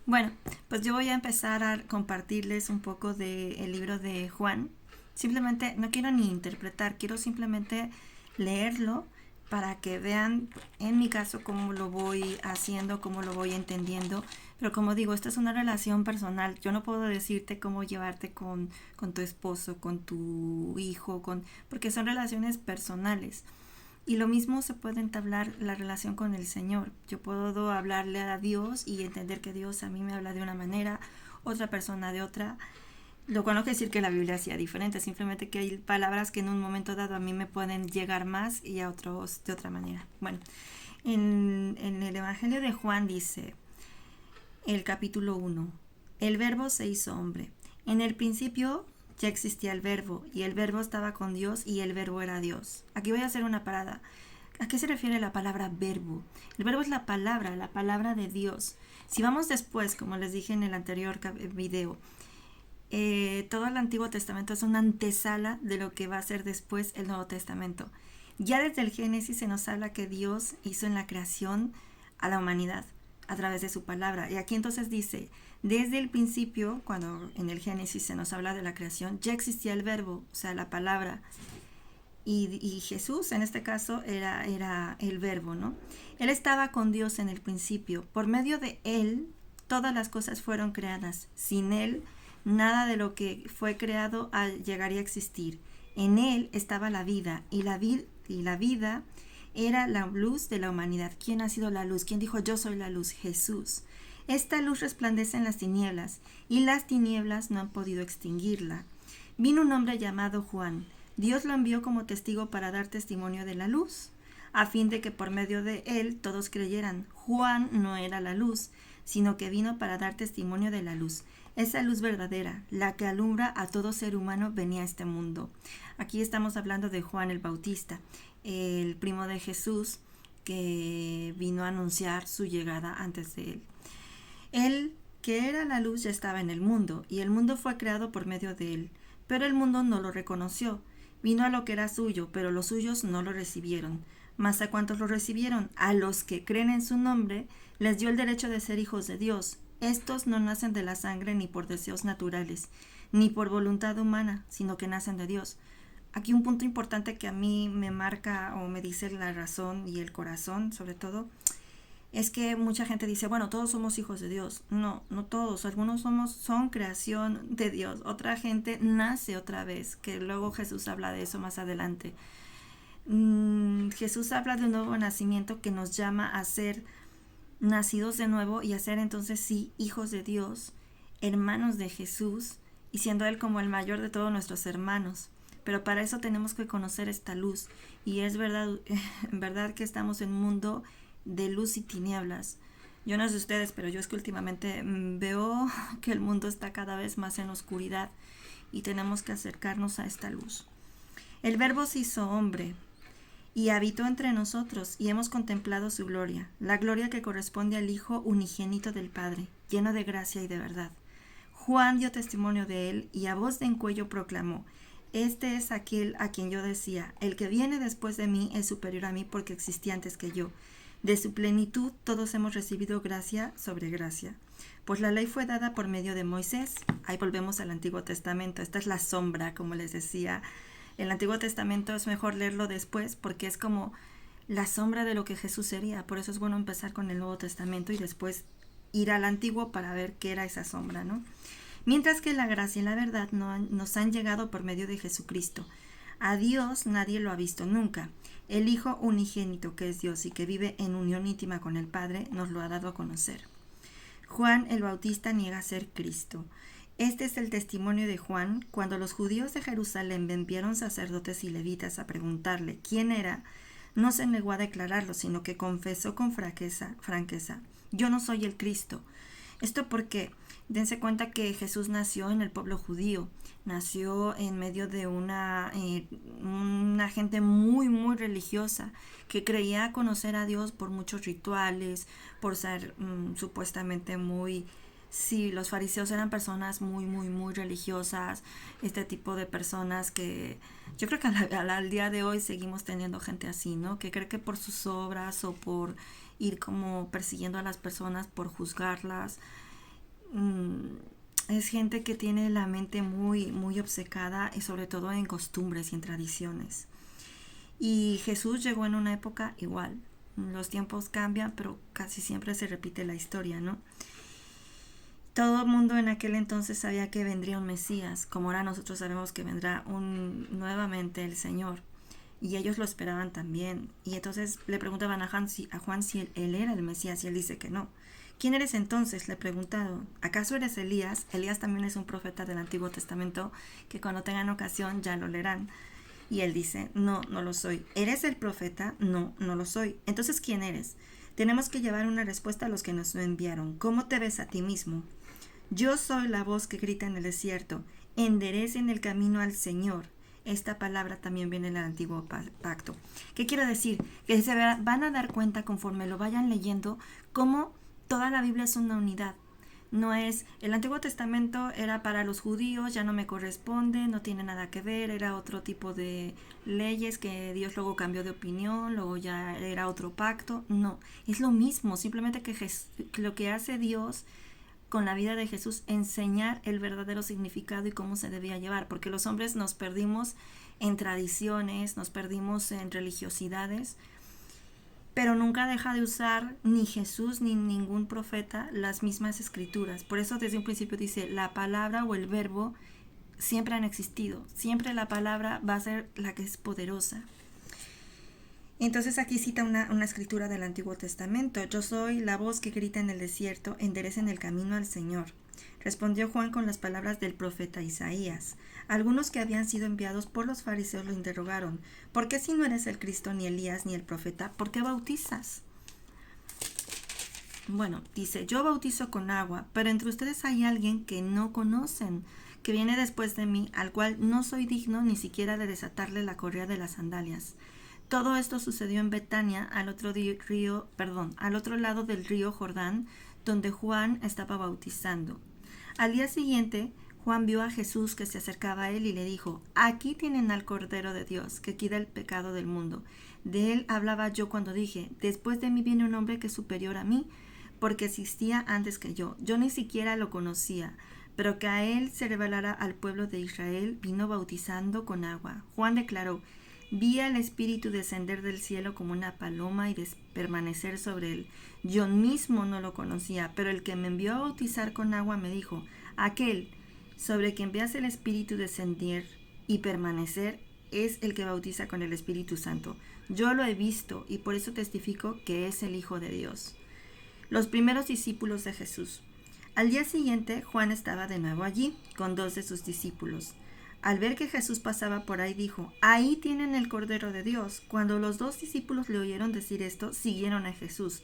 Bueno, pues yo voy a empezar a compartirles un poco del libro de Juan. Simplemente no quiero ni interpretar, quiero simplemente leerlo para que vean en mi caso cómo lo voy haciendo, cómo lo voy entendiendo. Pero como digo, esta es una relación personal. Yo no puedo decirte cómo llevarte con tu esposo, con tu hijo, porque son relaciones personales. Y lo mismo se puede entablar la relación con el Señor. Yo puedo hablarle a Dios y entender que Dios a mí me habla de una manera, otra persona de otra. Lo cual no quiere decir que la Biblia sea diferente, simplemente que hay palabras que en un momento dado a mí me pueden llegar más y a otros de otra manera. Bueno, en el Evangelio de Juan dice, el capítulo 1, el verbo se hizo hombre. En el principio ya existía el verbo, y el verbo estaba con Dios, y el verbo era Dios. Aquí voy a hacer una parada. ¿A qué se refiere la palabra verbo? El verbo es la palabra de Dios. Si vamos después, como les dije en el anterior video, todo el Antiguo Testamento es una antesala de lo que va a ser después el Nuevo Testamento. Ya desde el Génesis se nos habla que Dios hizo en la creación a la humanidad a través de su palabra. Y aquí entonces dice, desde el principio, cuando en el Génesis se nos habla de la creación, ya existía el verbo, o sea, la palabra. Y Jesús, en este caso, era el verbo, ¿no? Él estaba con Dios en el principio. Por medio de Él, todas las cosas fueron creadas. Sin Él, nada de lo que fue creado llegaría a existir. En Él estaba la vida, y la vida era la luz de la humanidad. ¿Quién ha sido la luz? ¿Quién dijo yo soy la luz? Jesús. Esta luz resplandece en las tinieblas, y las tinieblas no han podido extinguirla. Vino un hombre llamado Juan. Dios lo envió como testigo para dar testimonio de la luz, a fin de que por medio de él todos creyeran. Juan no era la luz, sino que vino para dar testimonio de la luz. Esa luz verdadera, la que alumbra a todo ser humano, venía a este mundo. Aquí estamos hablando de Juan el Bautista, el primo de Jesús, que vino a anunciar su llegada antes de él. Él, que era la luz, ya estaba en el mundo, y el mundo fue creado por medio de él, pero el mundo no lo reconoció. Vino a lo que era suyo, pero los suyos no lo recibieron. Mas a cuantos lo recibieron, a los que creen en su nombre, les dio el derecho de ser hijos de Dios. Estos no nacen de la sangre ni por deseos naturales, ni por voluntad humana, sino que nacen de Dios. Aquí un punto importante que a mí me marca o me dice la razón y el corazón, sobre todo, es que mucha gente dice, bueno, todos somos hijos de Dios. No, no todos. Algunos son creación de Dios. Otra gente nace otra vez, que luego Jesús habla de eso más adelante. Jesús habla de un nuevo nacimiento que nos llama a ser nacidos de nuevo y a ser entonces sí hijos de Dios, hermanos de Jesús, y siendo Él como el mayor de todos nuestros hermanos. Pero para eso tenemos que conocer esta luz. Y es verdad que estamos en un mundo de luz y tinieblas. Yo no sé ustedes, pero yo es que últimamente veo que el mundo está cada vez más en oscuridad y tenemos que acercarnos a esta luz. El Verbo se hizo hombre y habitó entre nosotros, y hemos contemplado su gloria, la gloria que corresponde al Hijo unigénito del Padre, lleno de gracia y de verdad. Juan dio testimonio de él y a voz de en cuello proclamó: este es aquel a quien yo decía, el que viene después de mí es superior a mí porque existía antes que yo. De su plenitud todos hemos recibido gracia sobre gracia. Pues la ley fue dada por medio de Moisés. Ahí volvemos al Antiguo Testamento. Esta es la sombra, como les decía. El Antiguo Testamento es mejor leerlo después porque es como la sombra de lo que Jesús sería. Por eso es bueno empezar con el Nuevo Testamento y después ir al Antiguo para ver qué era esa sombra, ¿no? Mientras que la gracia y la verdad nos han llegado por medio de Jesucristo. A Dios nadie lo ha visto nunca. El Hijo unigénito, que es Dios y que vive en unión íntima con el Padre, nos lo ha dado a conocer. Juan el Bautista niega ser Cristo. Este es el testimonio de Juan cuando los judíos de Jerusalén enviaron sacerdotes y levitas a preguntarle quién era. No se negó a declararlo, sino que confesó con franqueza: yo no soy el Cristo. Esto porque dense cuenta que Jesús nació en el pueblo judío, nació en medio de una gente muy, muy religiosa que creía conocer a Dios por muchos rituales, por ser supuestamente muy... Sí, los fariseos eran personas muy, muy, muy religiosas, este tipo de personas que yo creo que al día de hoy seguimos teniendo gente así, ¿no? Que cree que por sus obras o por ir como persiguiendo a las personas, por juzgarlas, es gente que tiene la mente muy, muy obcecada y sobre todo en costumbres y en tradiciones. Y Jesús llegó en una época igual. Los tiempos cambian, pero casi siempre se repite la historia, ¿no? Todo el mundo en aquel entonces sabía que vendría un Mesías, como ahora nosotros sabemos que vendrá nuevamente el Señor. Y ellos lo esperaban también. Y entonces le preguntaban a Juan si él era el Mesías, y él dice que no. ¿Quién eres entonces?, le preguntaron. ¿Acaso eres Elías? Elías también es un profeta del Antiguo Testamento, que cuando tengan ocasión ya lo leerán. Y él dice, no, no lo soy. ¿Eres el profeta? No, no lo soy. Entonces, ¿quién eres? Tenemos que llevar una respuesta a los que nos enviaron. ¿Cómo te ves a ti mismo? Yo soy la voz que grita en el desierto. Enderecen el camino al Señor. Esta palabra también viene del Antiguo Pacto. ¿Qué quiero decir? Que se van a dar cuenta conforme lo vayan leyendo cómo toda la Biblia es una unidad. No es, el Antiguo Testamento era para los judíos, ya no me corresponde, no tiene nada que ver, era otro tipo de leyes que Dios luego cambió de opinión, luego ya era otro pacto. No, es lo mismo, simplemente que lo que hace Dios con la vida de Jesús, enseñar el verdadero significado y cómo se debía llevar, porque los hombres nos perdimos en tradiciones, nos perdimos en religiosidades, pero nunca deja de usar ni Jesús ni ningún profeta las mismas escrituras. Por eso desde un principio dice, la palabra o el verbo siempre han existido, siempre la palabra va a ser la que es poderosa. Entonces aquí cita una escritura del Antiguo Testamento. Yo soy la voz que grita en el desierto, enderecen el camino al Señor. Respondió Juan con las palabras del profeta Isaías. Algunos que habían sido enviados por los fariseos lo interrogaron. ¿Por qué si no eres el Cristo, ni Elías, ni el profeta, por qué bautizas? Bueno, dice, yo bautizo con agua, pero entre ustedes hay alguien que no conocen, que viene después de mí, al cual no soy digno ni siquiera de desatarle la correa de las sandalias. Todo esto sucedió en Betania, al otro lado del río Jordán, donde Juan estaba bautizando. Al día siguiente, Juan vio a Jesús que se acercaba a él y le dijo, aquí tienen al Cordero de Dios, que quita el pecado del mundo. De él hablaba yo cuando dije, después de mí viene un hombre que es superior a mí, porque existía antes que yo. Yo ni siquiera lo conocía, pero que a él se revelara al pueblo de Israel, vino bautizando con agua. Juan declaró, vi al Espíritu descender del cielo como una paloma y permanecer sobre él. Yo mismo no lo conocía, pero el que me envió a bautizar con agua me dijo, aquel sobre quien veas el Espíritu descender y permanecer es el que bautiza con el Espíritu Santo. Yo lo he visto y por eso testifico que es el Hijo de Dios. Los primeros discípulos de Jesús. Al día siguiente, Juan estaba de nuevo allí con 2 de sus discípulos. Al ver que Jesús pasaba por ahí, dijo, ahí tienen el Cordero de Dios. Cuando los 2 discípulos le oyeron decir esto, siguieron a Jesús.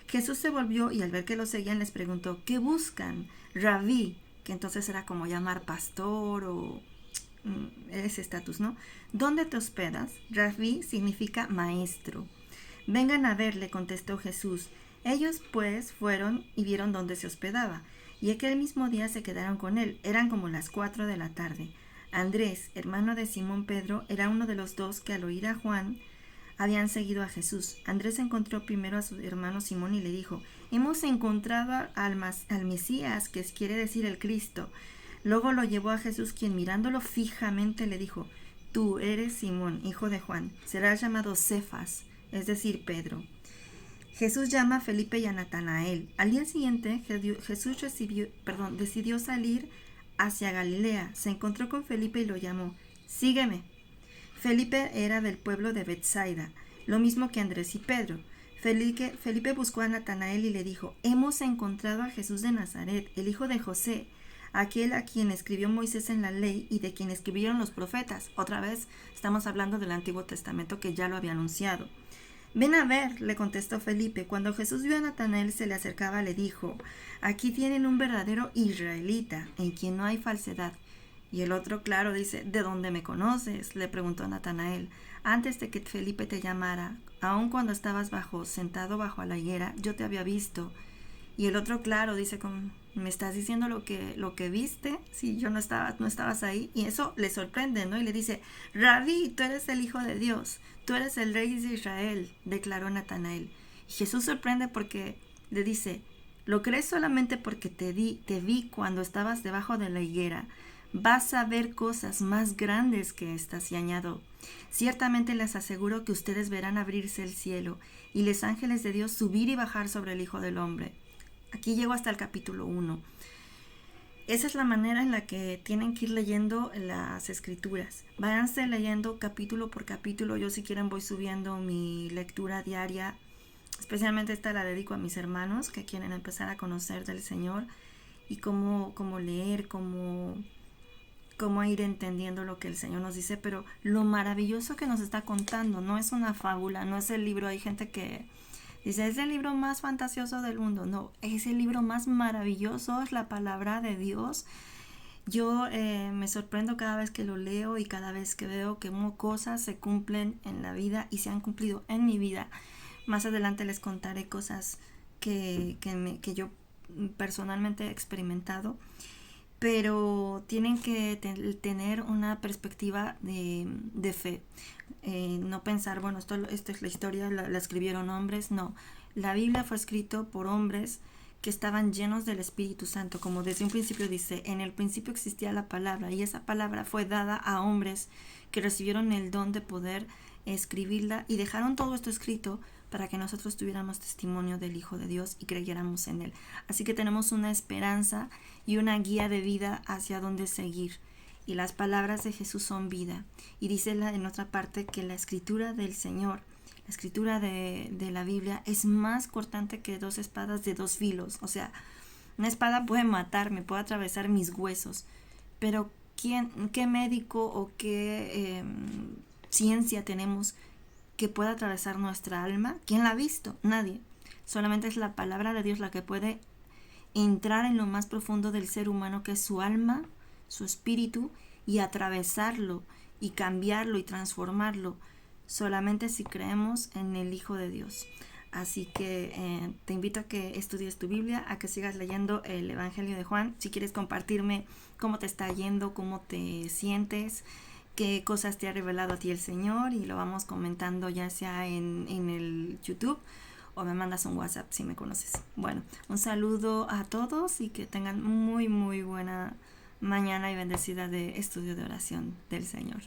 Jesús se volvió y al ver que lo seguían les preguntó, ¿qué buscan? Rabí, que entonces era como llamar pastor o ese estatus, ¿no? ¿Dónde te hospedas? Rabí significa maestro. Vengan a ver, le contestó Jesús. Ellos pues fueron y vieron dónde se hospedaba, y aquel mismo día se quedaron con él. Eran como las 4 de la tarde. Andrés, hermano de Simón Pedro, era uno de los 2 que al oír a Juan habían seguido a Jesús. Andrés encontró primero a su hermano Simón y le dijo, hemos encontrado al Mesías, que quiere decir el Cristo. Luego lo llevó a Jesús, quien mirándolo fijamente le dijo, tú eres Simón, hijo de Juan, serás llamado Cefas, es decir, Pedro. Jesús llama a Felipe y a Natanael. Al día siguiente, Jesús decidió salir hacia Galilea. Se encontró con Felipe y lo llamó, sígueme. Felipe era del pueblo de Betsaida, lo mismo que Andrés y Pedro. Felipe buscó a Natanael y le dijo, hemos encontrado a Jesús de Nazaret, el hijo de José, aquel a quien escribió Moisés en la ley y de quien escribieron los profetas. Otra vez estamos hablando del Antiguo Testamento que ya lo había anunciado. Ven a ver, le contestó Felipe. Cuando Jesús vio a Natanael se le acercaba, le dijo, aquí tienen un verdadero israelita, en quien no hay falsedad. Y el otro, claro, dice, ¿de dónde me conoces?, le preguntó Natanael. Antes de que Felipe te llamara, aun cuando estabas sentado bajo la higuera, yo te había visto. Y el otro, claro, dice, ¿me estás diciendo lo que viste? Sí, yo no estabas ahí. Y eso le sorprende, ¿no? Y le dice, Rabí, tú eres el Hijo de Dios, tú eres el Rey de Israel, declaró Natanael. Y Jesús sorprende porque le dice, Lo crees solamente porque te vi cuando estabas debajo de la higuera. Vas a ver cosas más grandes que estas. Y añado, ciertamente les aseguro que ustedes verán abrirse el cielo y los ángeles de Dios subir y bajar sobre el Hijo del Hombre. Aquí llego hasta el capítulo 1. Esa es la manera en la que tienen que ir leyendo las escrituras. Váyanse leyendo capítulo por capítulo. Yo, si quieren, voy subiendo mi lectura diaria. Especialmente esta la dedico a mis hermanos que quieren empezar a conocer del Señor y cómo leer, cómo ir entendiendo lo que el Señor nos dice. Pero lo maravilloso que nos está contando no es una fábula, no es el libro. Hay gente que dice, es el libro más fantasioso del mundo. No, es el libro más maravilloso, es la palabra de Dios. Yo me sorprendo cada vez que lo leo y cada vez que veo que cosas se cumplen en la vida y se han cumplido en mi vida. Más adelante les contaré cosas que yo personalmente he experimentado. Pero tienen que tener una perspectiva de fe. No pensar, bueno, esto es la historia, la escribieron hombres. No, la Biblia fue escrita por hombres que estaban llenos del Espíritu Santo. Como desde un principio dice, en el principio existía la palabra, y esa palabra fue dada a hombres que recibieron el don de poder escribirla y dejaron todo esto escrito para que nosotros tuviéramos testimonio del Hijo de Dios y creyéramos en Él. Así que tenemos una esperanza y una guía de vida hacia dónde seguir. Y las palabras de Jesús son vida. Y dice en otra parte que la escritura del Señor, la escritura de la Biblia, es más cortante que 2 espadas de 2 filos. O sea, una espada puede matarme, puede atravesar mis huesos. Pero ¿qué médico o qué ciencia tenemos que pueda atravesar nuestra alma? ¿Quién la ha visto? Nadie. Solamente es la palabra de Dios la que puede entrar en lo más profundo del ser humano, que es su alma, su espíritu, y atravesarlo y cambiarlo y transformarlo, solamente si creemos en el Hijo de Dios. Así que te invito a que estudies tu Biblia, a que sigas leyendo el Evangelio de Juan. Si quieres compartirme cómo te está yendo, cómo te sientes, qué cosas te ha revelado a ti el Señor, y lo vamos comentando ya sea en el YouTube, o me mandas un WhatsApp si me conoces. Bueno, un saludo a todos y que tengan muy buena mañana y bendecida de estudio de oración del Señor.